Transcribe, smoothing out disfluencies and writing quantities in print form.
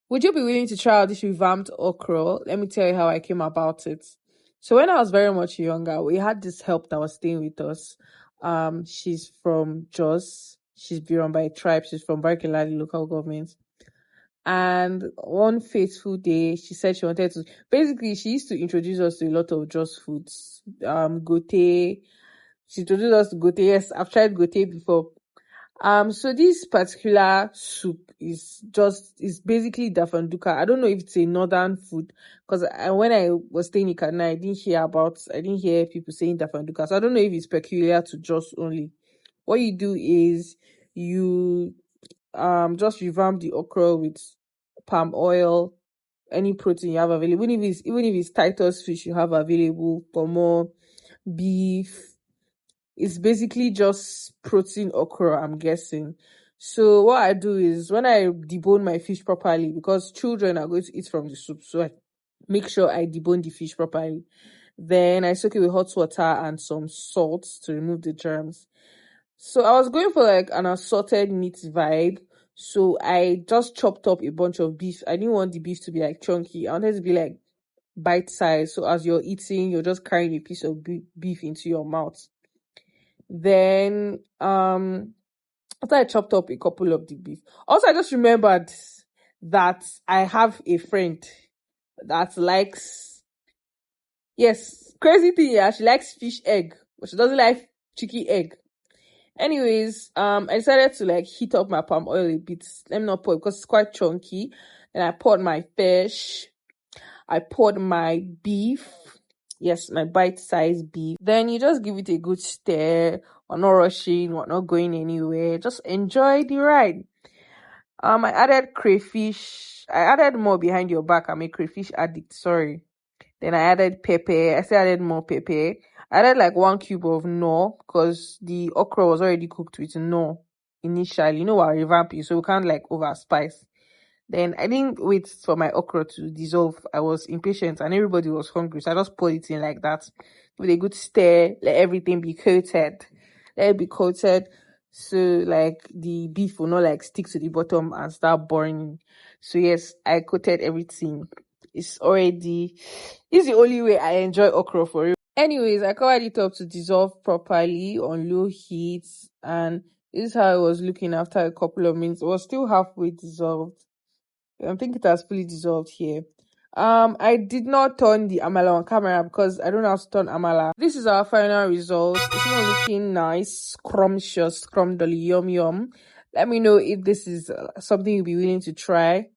Would you be willing to try out this revamped okra? Let me tell you how I came about it. So when I was very much younger, we had this help that was staying with us. She's from Jos. She's run by a tribe. She's from Barkeladi local government. And one fateful day, she said she wanted to. Basically, she used to introduce us to a lot of Jos foods. Gote. She introduced us to gote. Yes, I've tried gote before. So this particular soup is basically dafanduka. I don't know if it's a northern food because when I was staying in Kaduna, I didn't hear people saying dafanduka. So I don't know if it's peculiar to Jos only. What you do is you just revamp the okra with palm oil, any protein you have available. Even if it's Titus fish you have available, pomo, beef. It's basically just protein okra, I'm guessing. So what I do is when I debone my fish properly, because children are going to eat from the soup, so I make sure I debone the fish properly. Then I soak it with hot water and some salt to remove the germs. So I was going for like an assorted meat vibe. So I just chopped up a bunch of beef. I didn't want the beef to be like chunky. I wanted it to be like bite size. So as you're eating, you're just carrying a piece of beef into your mouth. Then after I chopped up a couple of the beef. Also, I just remembered that I have a friend that likes, yes, crazy thing, yeah, she likes fish egg, but she doesn't like chicken egg. Anyways, I decided to like heat up my palm oil a bit. Let me not pour it because it's quite chunky. And I poured my fish. I poured my beef. Yes, my bite-sized beef. Then you just give it a good stir. We're not rushing. We're not going anywhere. Just enjoy the ride. I added crayfish. I added more behind your back. I'm a crayfish addict. Sorry. Then I added pepper. I still added more pepper. I added like 1 cube of knorr because the okra was already cooked with knorr initially. You know what, revamping, so we can't like over spice. Then I didn't wait for my okra to dissolve. I was impatient and everybody was hungry, so I just poured it in like that with a good stir. Let everything be coated. Let it be coated so like the beef will not like stick to the bottom and start burning. So yes, I coated everything. It's the only way I enjoy okra for real. Anyways, I covered it up to dissolve properly on low heat, and this is how it was looking after a couple of minutes. It was still halfway dissolved. I think it has fully dissolved here. I did not turn the amala on camera because I don't know how to turn amala. This is our final result. It's not looking nice, scrumptious, scrumdiddly, yum yum. Let me know if this is something you'll be willing to try.